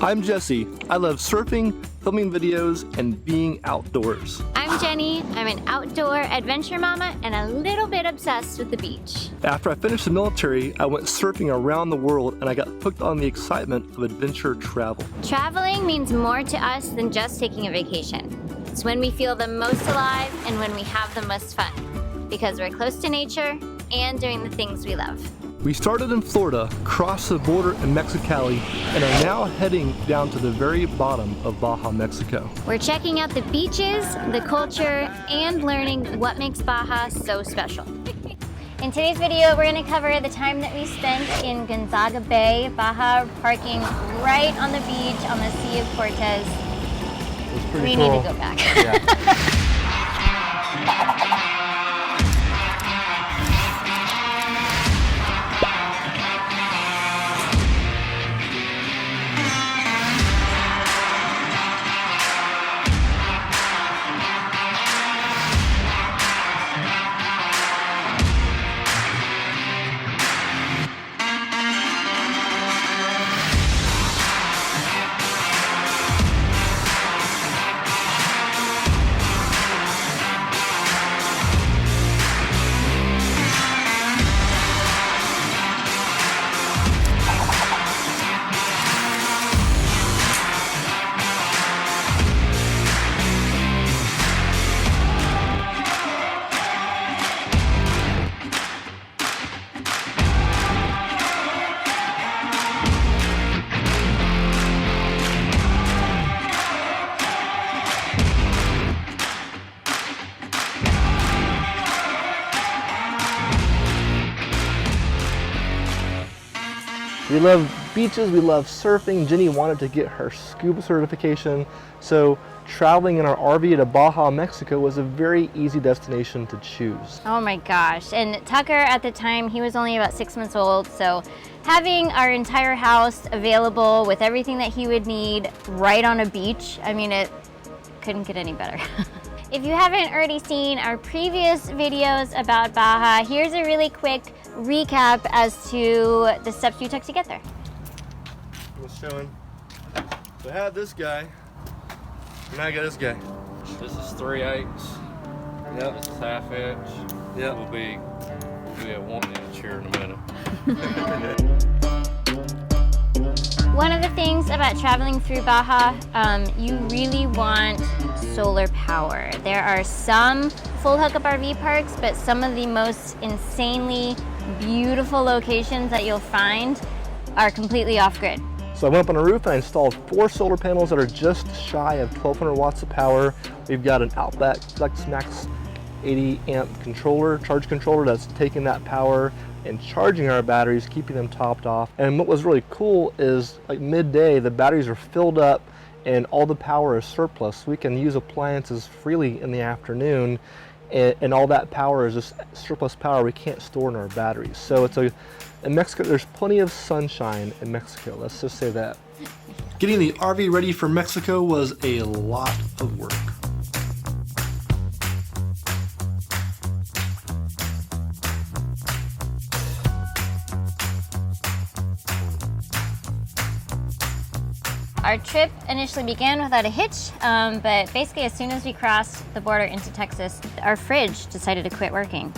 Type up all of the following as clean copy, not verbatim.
I'm Jesse. I love surfing, filming videos, and being outdoors. I'm Jenny. I'm an outdoor adventure mama and a little bit obsessed with the beach. After I finished the military, I went surfing around the world and I got hooked on the excitement of adventure travel. Traveling means more to us than just taking a vacation. It's when we feel the most alive and when we have the most fun, because we're close to nature and doing the things we love. We started in Florida, crossed the border in Mexicali, and are now heading down to the very bottom of Baja Mexico. We're checking out the beaches, the culture, and learning what makes Baja so special. In today's video, we're going to cover the time that we spent in Gonzaga Bay, Baja, parking right on the beach on the Sea of Cortez. We need to go back. Yeah. We love beaches, we love surfing. Jenny wanted to get her scuba certification, so traveling in our RV to Baja Mexico was a very easy destination to choose. Oh my gosh, and Tucker at the time, he was only about 6 months old, so having our entire house available with everything that he would need right on a beach, I mean, it couldn't get any better. If you haven't already seen our previous videos about Baja, here's a really quick recap as to the steps we took to get there. Just showing. So I had this guy, and now I got this guy. This is 3/8. Yep. This is 1/2 inch. Yep. We'll be at 1 inch here in a minute. One of the things about traveling through Baja, you really want solar power. There are some full hookup RV parks, but some of the most insanely beautiful locations that you'll find are completely off-grid. So I went up on a roof and I installed 4 solar panels that are just shy of 1200 watts of power. We've got an Outback Flex Max 80 amp controller, charge controller that's taking that power and charging our batteries, keeping them topped off. And what was really cool is like midday, the batteries are filled up and all the power is surplus. We can use appliances freely in the afternoon, and all that power is just surplus power we can't store in our batteries. So in Mexico, there's plenty of sunshine in Mexico, let's just say that. Getting the RV ready for Mexico was a lot of work. Our trip initially began without a hitch, but basically as soon as we crossed the border into Texas, our fridge decided to quit working,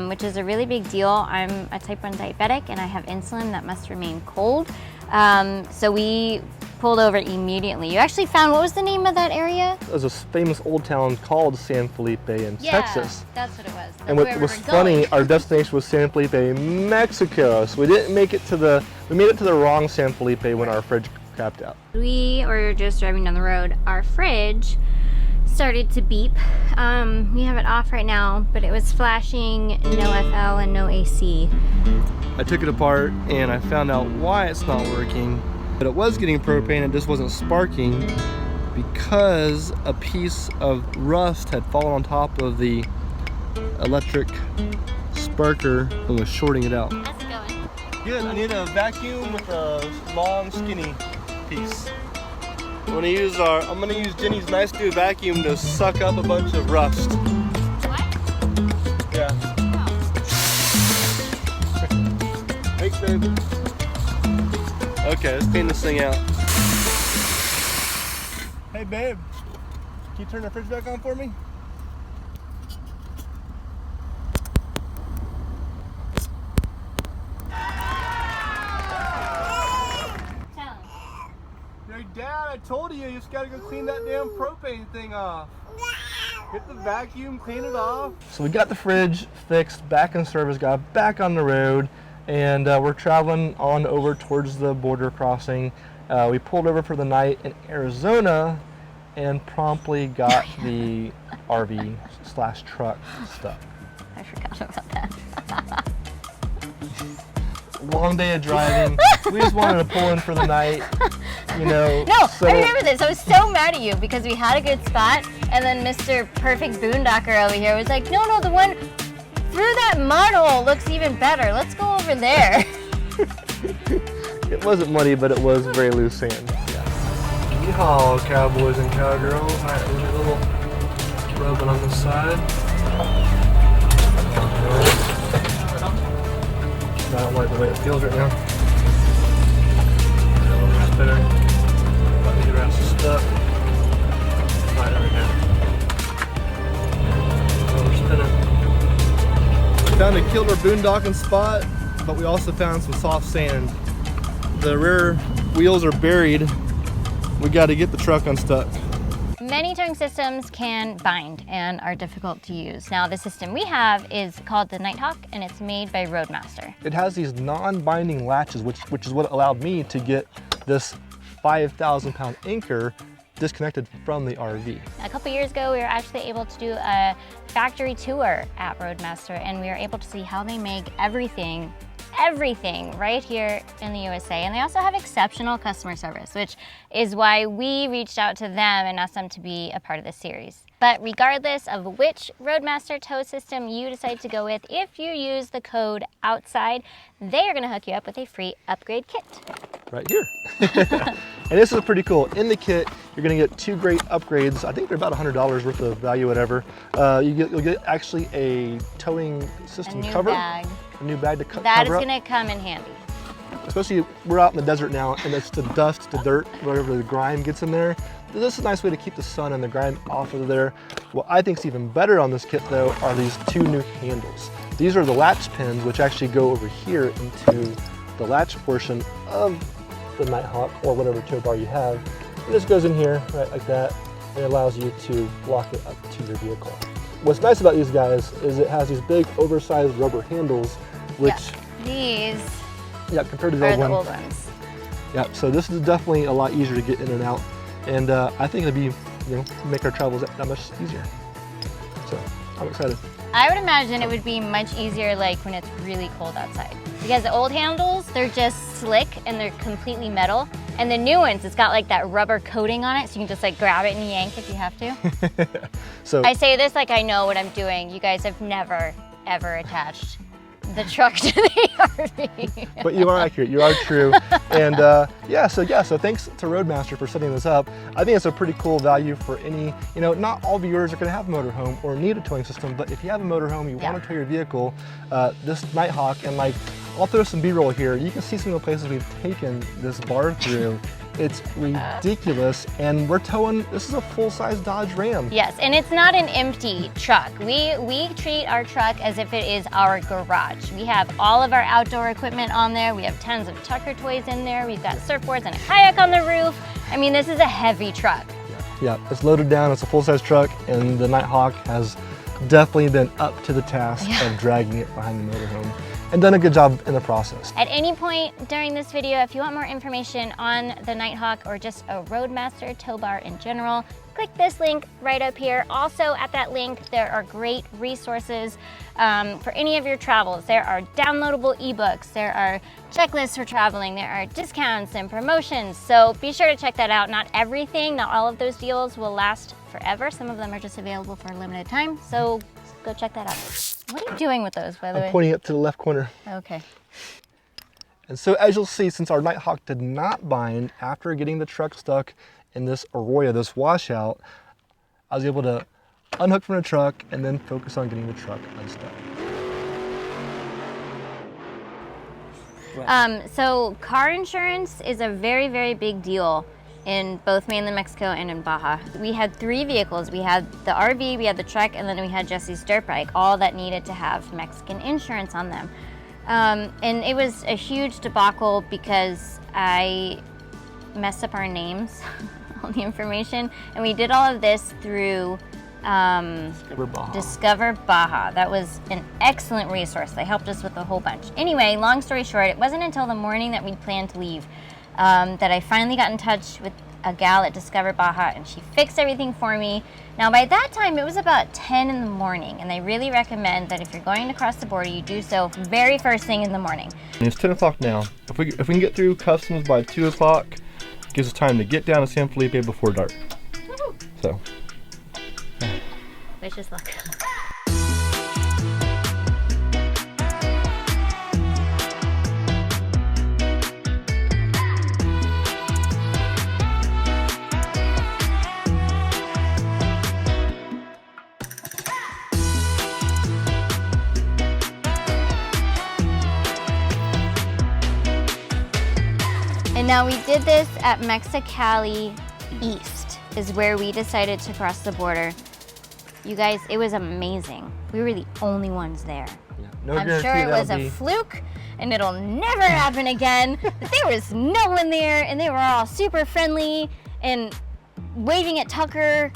which is a really big deal. I'm a type 1 diabetic and I have insulin that must remain cold. So we pulled over immediately. You actually found, what was the name of that area? There's a famous old town called San Felipe in Texas. That's what it was. That's and what was funny, our destination was San Felipe, Mexico. So we didn't make it to we made it to the wrong San Felipe when our fridge crapped out. We were just driving down the road. Our fridge started to beep. We have it off right now, but it was flashing no FL and no AC. I took it apart and I found out why it's not working. But it was getting propane, it just wasn't sparking because a piece of rust had fallen on top of the electric sparker and was shorting it out. How's it going? Good, I need a vacuum with a long skinny piece. I'm gonna use Jenny's nice new vacuum to suck up a bunch of rust. What? Yeah. Oh. Thanks, babe. Okay, let's clean this thing out. Hey babe, can you turn the fridge back on for me? Hey Dad, I told you just gotta go clean that damn propane thing off. Get the vacuum, clean it off. So we got the fridge fixed, back in service, got back on the road, and we're traveling on over towards the border crossing. We pulled over for the night in Arizona and promptly got the RV/truck stuck. I forgot about that. Long day of driving. We just wanted to pull in for the night, you know. No, so I remember this. I was so mad at you because we had a good spot, and then Mr. Perfect Boondocker over here was like, no, the one through that mud hole looks even better. Let's go over there. It wasn't muddy, but it was very loose sand. Yeah. Yeehaw, cowboys and cowgirls. All right, a little rubbing on the side. I don't like the way it feels right now. Spinner. Let me get around stuck. Right over here. We're spinning. We found a killer boondocking spot, but we also found some soft sand. The rear wheels are buried. We got to get the truck unstuck. Many towing systems can bind and are difficult to use. Now, the system we have is called the Nighthawk, and it's made by Roadmaster. It has these non-binding latches, which is what allowed me to get this 5,000-pound anchor disconnected from the RV. A couple years ago, we were actually able to do a factory tour at Roadmaster, and we were able to see how they make everything right here in the USA. And they also have exceptional customer service, which is why we reached out to them and asked them to be a part of this series. But regardless of which Roadmaster tow system you decide to go with, if you use the code OUTSIDE, they are going to hook you up with a free upgrade kit. Right here. And this is pretty cool. In the kit, you're going to get 2 great upgrades. I think they're about $100 worth of value, whatever. You'll get actually a towing system cover. Bag. A new bag to cover That up. is going to come in handy. Especially, we're out in the desert now, and it's the dust, the dirt, whatever the grime gets in there. This is a nice way to keep the sun and the grime off of there. What I think is even better on this kit, though, are these 2 new handles. These are the latch pins, which actually go over here into the latch portion of the Nighthawk, or whatever tow bar you have. It just goes in here, right, like that, and it allows you to lock it up to your vehicle. What's nice about these guys is it has these big, oversized rubber handles, which... Yeah, these compared to the old ones. Yeah, so this is definitely a lot easier to get in and out, and I think it'll be, make our travels that much easier. So I'm excited. I would imagine it would be much easier like when it's really cold outside. Because the old handles, they're just slick and they're completely metal. And the new ones, it's got like that rubber coating on it, so you can just like grab it and yank if you have to. So I say this like I know what I'm doing. You guys have never, ever attached the truck to the RV. But you are accurate, you are true. And so thanks to Roadmaster for setting this up. I think it's a pretty cool value for any, not all viewers are gonna have a motorhome or need a towing system, but if you have a motorhome, you want to tow your vehicle, this Nighthawk, and I'll throw some B-roll here. You can see some of the places we've taken this bar through. It's ridiculous, and we're towing, this is a full-size Dodge Ram. Yes, and it's not an empty truck. We treat our truck as if it is our garage. We have all of our outdoor equipment on there. We have tons of Tucker toys in there. We've got surfboards and a kayak on the roof. I mean, this is a heavy truck. Yeah, it's loaded down, it's a full-size truck, and the Nighthawk has definitely been up to the task of dragging it behind the motorhome, and done a good job in the process. At any point during this video, if you want more information on the Nighthawk or just a Roadmaster tow bar in general, click this link right up here. Also at that link, there are great resources for any of your travels. There are downloadable ebooks, there are checklists for traveling, there are discounts and promotions. So be sure to check that out. Not everything, not all of those deals will last forever. Some of them are just available for a limited time. So go check that out. What are you doing with those, by the way? I'm pointing up to the left corner. Okay. And so as you'll see, since our Nighthawk did not bind after getting the truck stuck in this arroyo, this washout, I was able to unhook from the truck and then focus on getting the truck unstuck. So car insurance is a very, very big deal in both mainland Mexico and in Baja. We had 3 vehicles. We had the RV, we had the truck, and then we had Jesse's dirt bike, all that needed to have Mexican insurance on them. And it was a huge debacle because I messed up our names, all the information, and we did all of this through Discover Baja. That was an excellent resource. They helped us with a whole bunch. Anyway, long story short, it wasn't until the morning that we'd planned to leave that I finally got in touch with a gal at Discover Baja, and she fixed everything for me. Now, by that time, it was about 10 in the morning, and they really recommend that if you're going to cross the border, you do so very first thing in the morning. It's 10 o'clock now. If we can get through customs by 2 o'clock, it gives us time to get down to San Felipe before dark. Woo-hoo. So. Wish us luck. And now we did this at Mexicali East, is where we decided to cross the border. You guys, it was amazing. We were the only ones there. Yeah. No I'm sure it was a fluke and it'll never happen again. But there was no one there and they were all super friendly and waving at Tucker.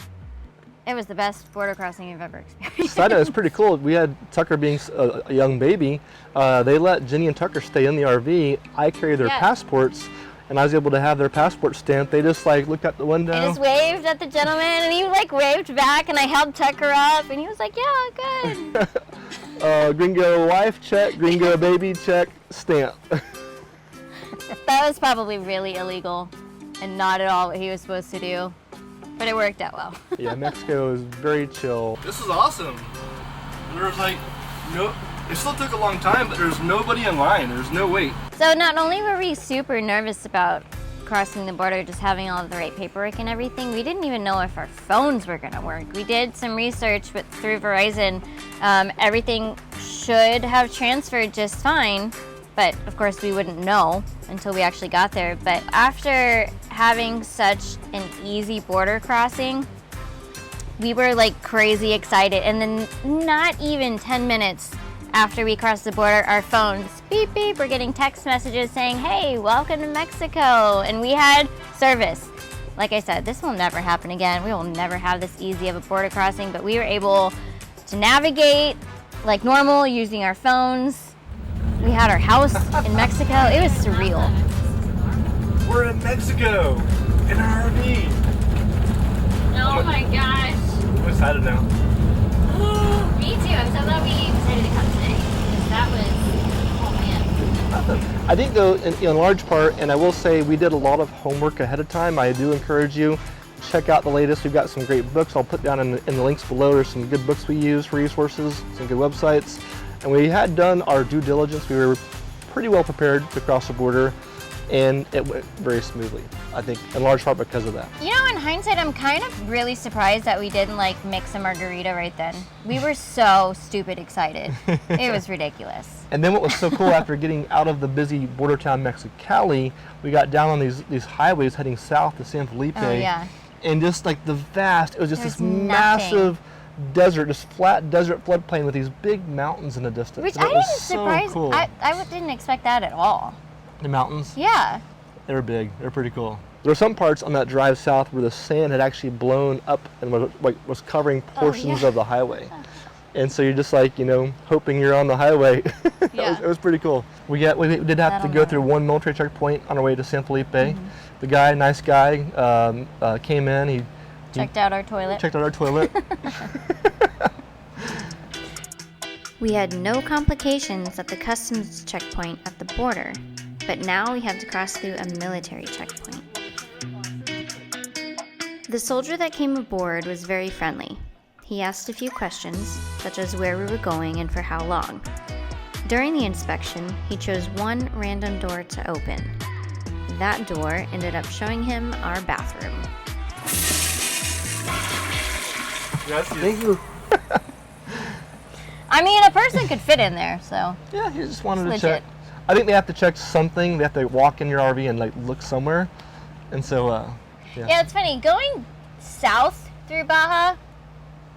It was the best border crossing I've ever experienced. Side note, it's pretty cool. We had Tucker being a young baby. They let Jenny and Tucker stay in the RV. I carried their passports, and I was able to have their passport stamped. They just like looked out the window. I just waved at the gentleman, and he like waved back, and I held Tucker up, and he was like, "Yeah, good." Gringo wife check, gringo baby check, stamp. That was probably really illegal, and not at all what he was supposed to do, but it worked out well. Yeah, Mexico is very chill. This is awesome. There was like no. It still took a long time, but there's nobody in line. There's no wait. So not only were we super nervous about crossing the border, just having all of the right paperwork and everything, we didn't even know if our phones were gonna work. We did some research through Verizon. Everything should have transferred just fine, but of course we wouldn't know until we actually got there. But after having such an easy border crossing, we were like crazy excited. And then not even 10 minutes after we crossed the border, our phones, beep, beep, we're getting text messages saying, "Hey, welcome to Mexico." And we had service. Like I said, this will never happen again. We will never have this easy of a border crossing, but we were able to navigate like normal using our phones. We had our house in Mexico. It was surreal. We're in Mexico, in our RV. Oh my gosh. I'm excited now. Me too. I'm so glad we decided to come today. That was, oh man. I think though, in large part, and I will say we did a lot of homework ahead of time. I do encourage you, check out the latest. We've got some great books. I'll put down in the links below. There's some good books we use for resources, some good websites. And we had done our due diligence. We were pretty well prepared to cross the border, and it went very smoothly. I think in large part because of that. You know, in hindsight, I'm kind of really surprised that we didn't like mix a margarita right then. We were so stupid excited. It was ridiculous. And then what was so cool, after getting out of the busy border town Mexicali, we got down on these highways heading south to San Felipe. Oh yeah. And just like it was just this nothing. massive desert, just flat desert floodplain with these big mountains in the distance. Which And I it was didn't so surprise. cool. I didn't expect that at all. The mountains? Yeah. They were big. They were pretty cool. There were some parts on that drive south where the sand had actually blown up and was covering portions of the highway. And so you're just like, hoping you're on the highway. Yeah. It was pretty cool. We did have to go through one military checkpoint on our way to San Felipe. Mm-hmm. The guy, nice guy, came in. He Checked out our toilet. checked out our toilet. We had no complications at the customs checkpoint at the border, but now we had to cross through a military checkpoint. The soldier that came aboard was very friendly. He asked a few questions, such as where we were going and for how long. During the inspection, he chose one random door to open. That door ended up showing him our bathroom. Thank you. I mean, a person could fit in there, so. Yeah, he just wanted to It's check. legit. I think they have to check something. They have to walk in your RV and look somewhere. And so Yeah, it's funny. Going south through Baja,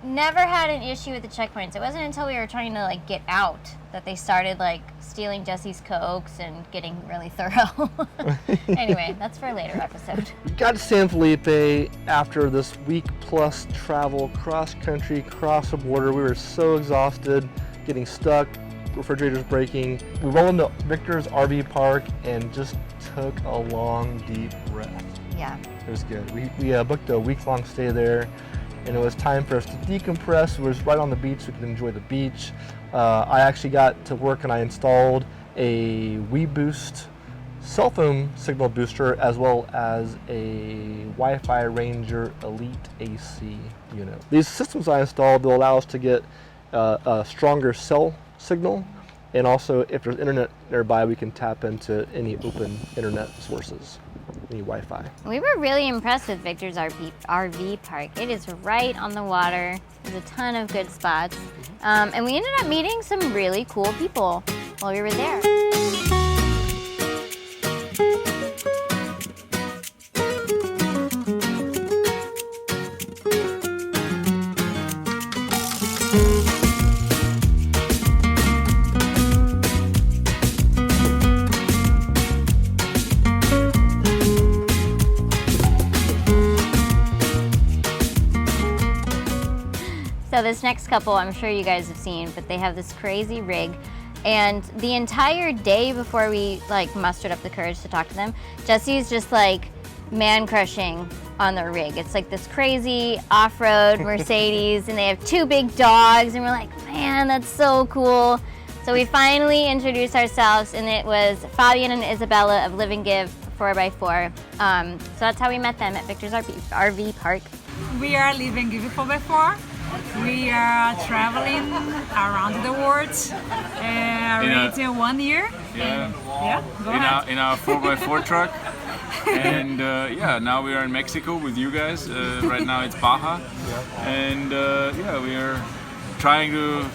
never had an issue with the checkpoints. It wasn't until we were trying to like get out that they started like stealing Jesse's Cokes and getting really thorough. Anyway, that's for a later episode. We got to San Felipe after this week plus travel, cross country, cross the border. We were so exhausted, getting stuck, refrigerators breaking. We rolled into Victor's RV park and just took a long, deep breath. Yeah. It was good. We booked a week-long stay there, and it was time for us to decompress. It was right on the beach, so we could enjoy the beach. I actually got to work and I installed a WeBoost cell phone signal booster as well as a Wi-Fi Ranger Elite AC unit. These systems I installed will allow us to get a stronger cell signal, and also if there's internet nearby, we can tap into any open internet sources, any Wi-Fi. We were really impressed with Victor's RV park. It is right on the water. There's a ton of good spots. And we ended up meeting some really cool people while we were there. So this next couple, I'm sure you guys have seen, but they have this crazy rig. And the entire day before we like mustered up the courage to talk to them, Jesse's just like man crushing on their rig. It's like this crazy off-road Mercedes, and they have 2 big dogs, and we're like, man, that's so cool. So we finally introduced ourselves, and it was Fabian and Isabella of Live and Give 4x4. So that's how we met them at Victor's RV park. We are Live and Give 4x4. We are traveling around the world already 1 year. Yeah. Yeah, go ahead. In our 4x4 truck. And yeah, now we are in Mexico with you guys. Right now it's Baja. And yeah, we are trying to,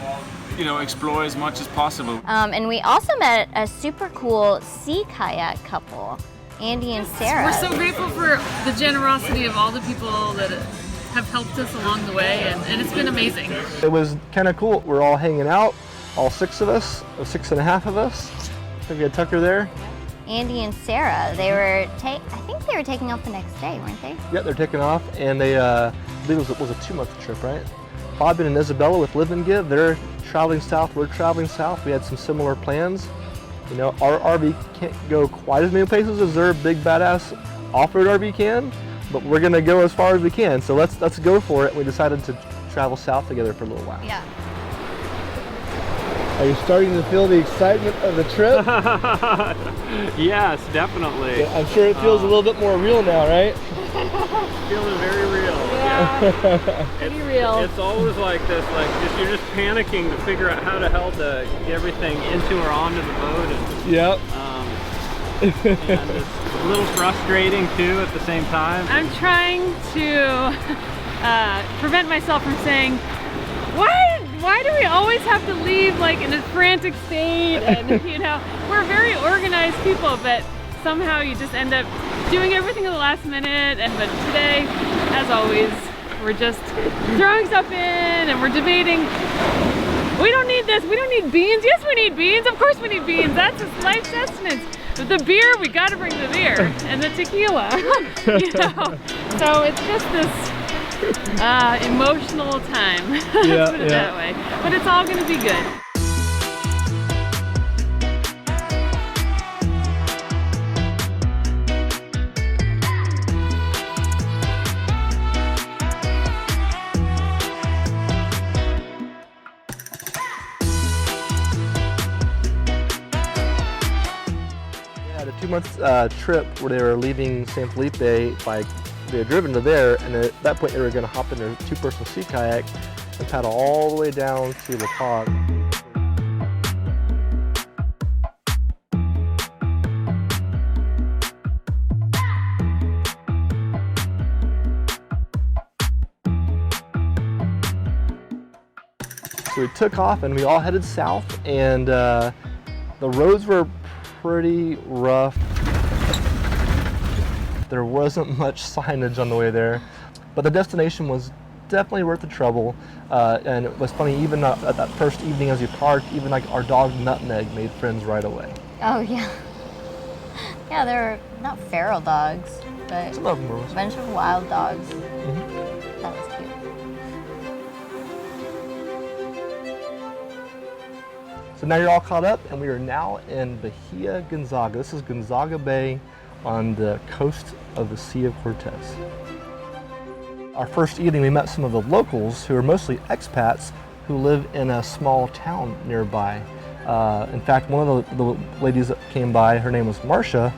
explore as much as possible. And we also met a super cool sea kayak couple, Andy and Sara. We're so grateful for the generosity of all the people that have helped us along the way, and it's been amazing. It was kind of cool. We're all hanging out, all 6 of us, or 6.5 of us. I think we had Tucker there. Andy and Sara, they were I think they were taking off the next day, weren't they? Yeah, they're taking off, and they, I believe it was a 2-month trip, right? Fabian and Isabella with Live and Give, they're traveling south, we're traveling south. We had some similar plans. Our RV can't go quite as many places as their big badass off-road RV can, but we're gonna go as far as we can. So let's go for it. We decided to travel south together for a little while. Yeah. Are you starting to feel the excitement of the trip? Yes, definitely. Yeah, I'm sure it feels a little bit more real now, right? Feeling very real. Yeah, pretty real. It's always like this, you're just panicking to figure out how the hell to get everything into or onto the boat. And, Yep. and it's a little frustrating too at the same time. I'm trying to prevent myself from saying, why do we always have to leave like in a frantic state? And we're very organized people, but somehow you just end up doing everything at the last minute. But today, as always, we're just throwing stuff in and we're debating. We don't need this, we don't need beans. Yes, we need beans, of course we need beans. That's just life sustenance. But the beer, we gotta bring the beer and the tequila. So it's just this emotional time, let's put it that way. But it's all gonna be good. Had a 2-month trip where they were leaving San Felipe they had driven to there, and at that point they were going to hop in their 2-person sea kayak and paddle all the way down to the pod. So we took off and we all headed south, and the roads were pretty rough. There wasn't much signage on the way there, but the destination was definitely worth the trouble. And it was funny, even at that first evening as we parked, even like our dog Nutmeg made friends right away. Oh yeah. Yeah, they're not feral dogs, but Some of them were. a bunch of wild dogs. Mhm. That was cute. So now you're all caught up, and we are now in Bahia Gonzaga. This is Gonzaga Bay on the coast of the Sea of Cortez. Our first evening, we met some of the locals who are mostly expats who live in a small town nearby. In fact, one of the ladies that came by, her name was Marcia,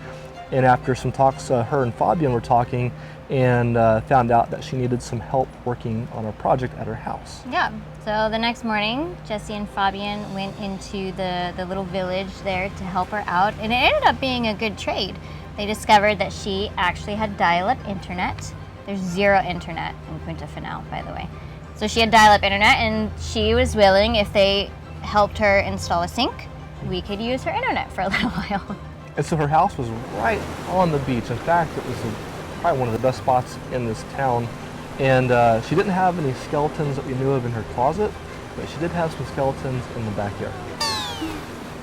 and after some talks, her and Fabian were talking and found out that she needed some help working on a project at her house. Yeah, so the next morning, Jesse and Fabian went into the little village there to help her out, and it ended up being a good trade. They discovered that she actually had dial-up internet. There's zero internet in Punta Final, by the way. So she had dial-up internet, and she was willing, if they helped her install a sink, we could use her internet for a little while. And so her house was right on the beach. In fact, it was probably one of the best spots in this town. And she didn't have any skeletons that we knew of in her closet, but she did have some skeletons in the backyard.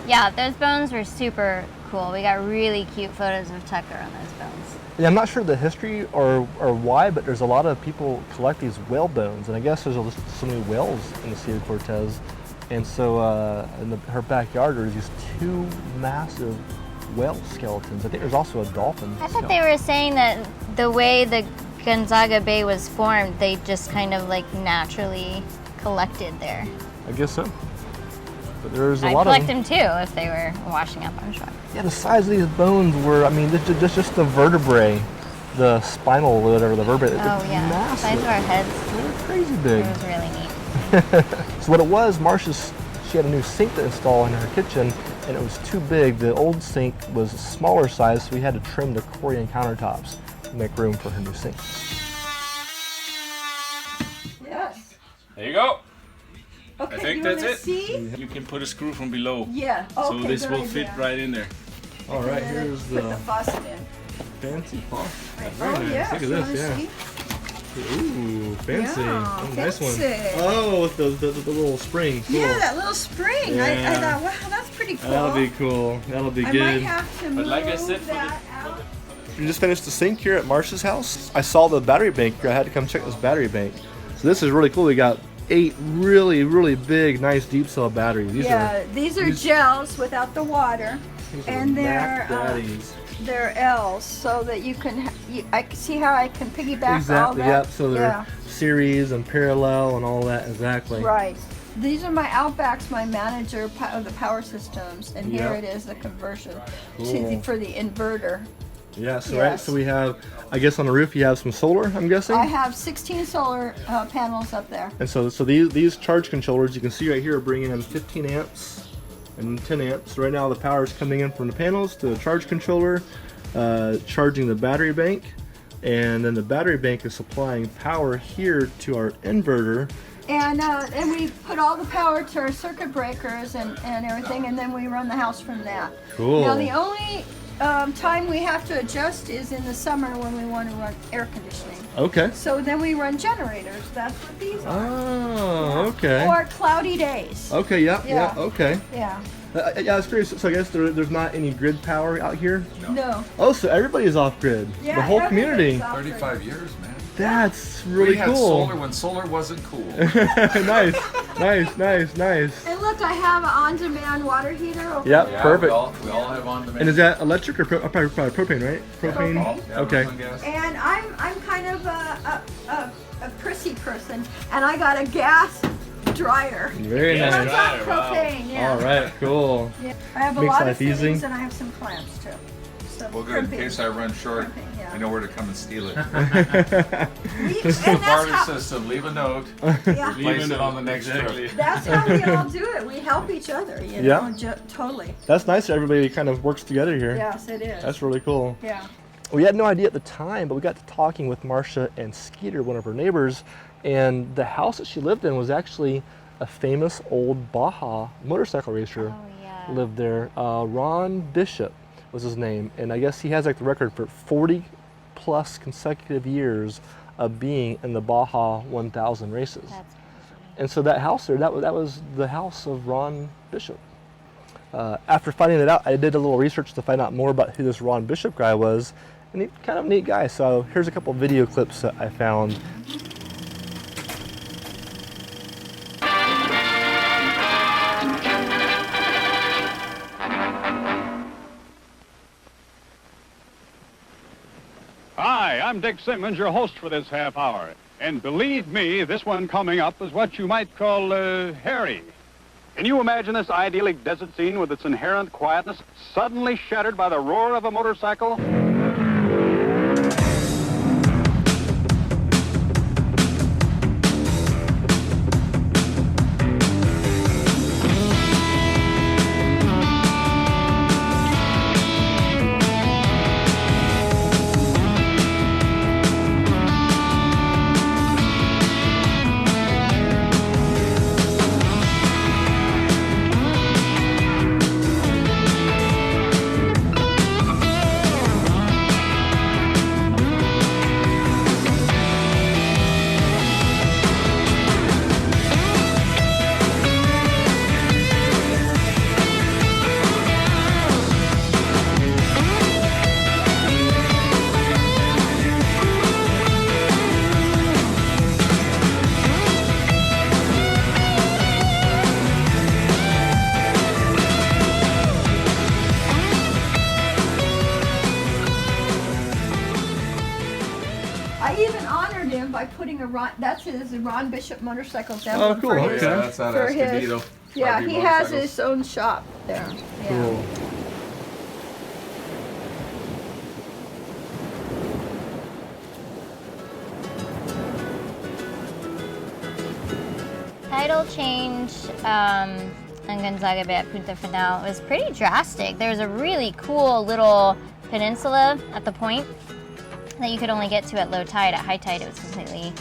Yeah, those bones were super cool. We got really cute photos of Tucker on those bones. Yeah, I'm not sure the history or why, but there's a lot of people collect these whale bones, and I guess there's just so many whales in the Sea of Cortez. And so in her backyard there's these two massive whale skeletons. I think there's also a dolphin. I thought they were saying that the way the Gonzaga Bay was formed, they just kind of like naturally collected there. I guess so. But there's a I'd lot collect of them too if they were washing up, I'm sure. Yeah, the size of these bones were, I mean, just the vertebrae, the spinal, whatever, the vertebrae. Oh yeah, the massive. size of our heads. They're crazy big. It was really neat. So what it was, she had a new sink to install in her kitchen, and it was too big. The old sink was a smaller size, so we had to trim the Corian countertops to make room for her new sink. Yes. There you go. Okay, I think you that's wanna it. See? You can put a screw from below. Yeah. Okay, So this good will fit idea. right in there. All right, And then here's put the the faucet in. fancy pot. Oh yeah. Look at you this, wanna yeah. see? Ooh, fancy. Yeah, Oh, nice one. fancy. Oh, with the little spring. Cool. Yeah, that little spring. I Yeah. thought, wow, that's pretty cool. That'll be cool. That'll be I good. might have to move like I said, for the- that out. We just finished the sink here at Marcia's house. I saw the battery bank here. I had to come check this battery bank. So this is really cool. We got 8 really, really big, nice deep cell batteries. These are these- gels without the water, these are and Mac they're Daddies. they're L's, so that you can. I can see how I can piggyback all Exactly, that. yep. So they're Yeah. series and parallel and all that, exactly. Right. These are my Outbacks, my manager of the power systems, and here Yep. it is the conversion Cool. for the inverter. Yeah, so right, Yes. so we have, I guess on the roof you have some solar, I'm guessing? I have 16 solar panels up there. And so these charge controllers, you can see right here, are bringing in 15 amps and 10 amps. Right now the power is coming in from the panels to the charge controller, charging the battery bank, and then the battery bank is supplying power here to our inverter. And we put all the power to our circuit breakers and everything, and then we run the house from that. Cool. Now the only time we have to adjust is in the summer when we want to run air conditioning. Okay. So then we run generators. That's what these are. Oh, okay. Or cloudy days. Okay, yeah, Yeah. okay. Yeah. Yeah, I was curious. So I guess there's not any grid power out here? No. Oh, so everybody's off grid. Yeah, The whole community. everybody's off grid. 35 years, man. That's really We had cool. solar when solar wasn't cool. Nice, nice. And look, I have an on-demand water heater over Yep, there. perfect. We all have on demand. And is that electric or probably propane, right? Propane. Yeah, Okay. propane gas. And I'm kind of a prissy person, and I got a gas dryer. Very Gas nice. Runs dryer. off propane, yeah. All right, cool. Yeah. I have a Makes lot of life easy. fittings, and I have some clamps too. So Well, good. In crimping. case I run short, Crimping, yeah. I know where to come and steal it. And The that's barter how, system. Leave a note. yeah, Place it on the next Exactly. trip. that's how we all do it. We help each other, you know, totally. That's nice that everybody kind of works together here. Yes, it is. That's really cool. Yeah. We had no idea at the time, but we got to talking with Marcia and Skeeter, one of her neighbors, and the house that she lived in was actually a famous old Baja motorcycle racer. Oh yeah. Lived there. Ron Bishop was his name, and I guess he has like the record for 40 plus consecutive years of being in the Baja 1000 races. That's And so that house there, that was the house of Ron Bishop. After finding it out, I did a little research to find out more about who this Ron Bishop guy was, and he's kind of a neat guy. So here's a couple video clips that I found. Hi, I'm Dick Simmons, your host for this half hour. And believe me, this one coming up is what you might call, hairy. Can you imagine this idyllic desert scene with its inherent quietness suddenly shattered by the roar of a motorcycle? I even honored him by putting a Ron, that's his Ron Bishop motorcycles emblem Oh, cool. for Okay. his, Yeah, that's not for his, Escondido. yeah, RV he has motorcycles. his own shop there. Yeah. Cool. Tidal change on Gonzaga Bay at Punta Final was pretty drastic. There was a really cool little peninsula at the point that you could only get to at low tide. At high tide, it was completely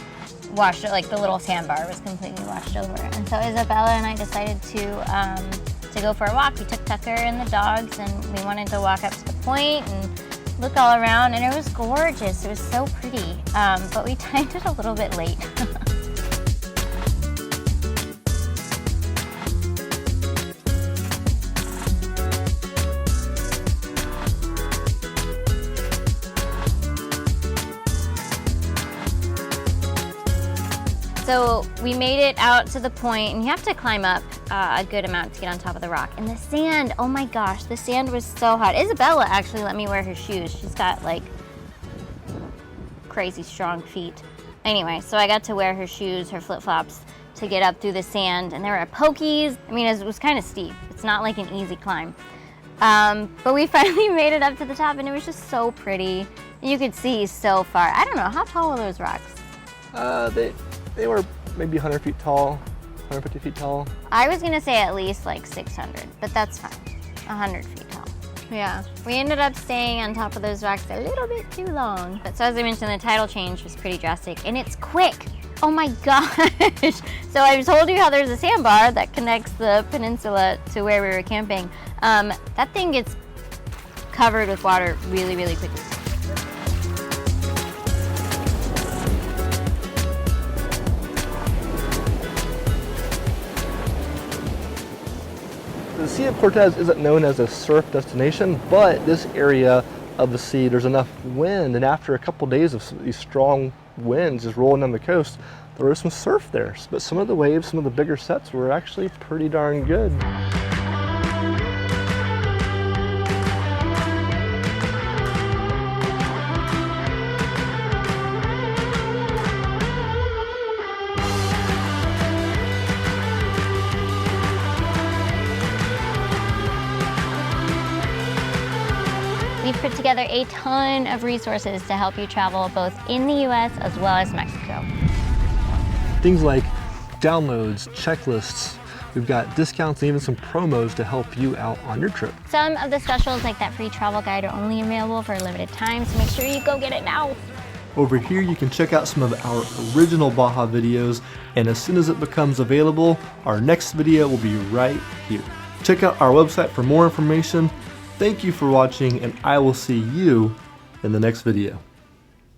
washed, like the little sandbar was completely washed over. And so Isabella and I decided to go for a walk. We took Tucker and the dogs, and we wanted to walk up to the point and look all around, and it was gorgeous. It was so pretty, but we timed it a little bit late. So we made it out to the point, and you have to climb up a good amount to get on top of the rock. And the sand, oh my gosh, the sand was so hot. Isabella actually let me wear her shoes. She's got like crazy strong feet. Anyway, so I got to wear her shoes, her flip-flops, to get up through the sand. And there were pokies. I mean, it was kind of steep. It's not like an easy climb. But we finally made it up to the top, and it was just so pretty. You could see so far. I don't know, how tall are those rocks? They were maybe 100 feet tall, 150 feet tall. I was gonna say at least like 600, but that's fine. 100 feet tall. Yeah, we ended up staying on top of those rocks a little bit too long. But so as I mentioned, the tidal change was pretty drastic, and it's quick. Oh my gosh. So I told you how there's a sandbar that connects the peninsula to where we were camping. That thing gets covered with water really, really quickly. The Sea of Cortez isn't known as a surf destination, but this area of the sea, there's enough wind, and after a couple days of these strong winds just rolling down the coast, there was some surf there. But some of the waves, some of the bigger sets were actually pretty darn good. We've put together a ton of resources to help you travel both in the US as well as Mexico. Things like downloads, checklists, we've got discounts and even some promos to help you out on your trip. Some of the specials, like that free travel guide, are only available for a limited time, so make sure you go get it now. Over here you can check out some of our original Baja videos, and as soon as it becomes available, our next video will be right here. Check out our website for more information. Thank you for watching, and I will see you in the next video.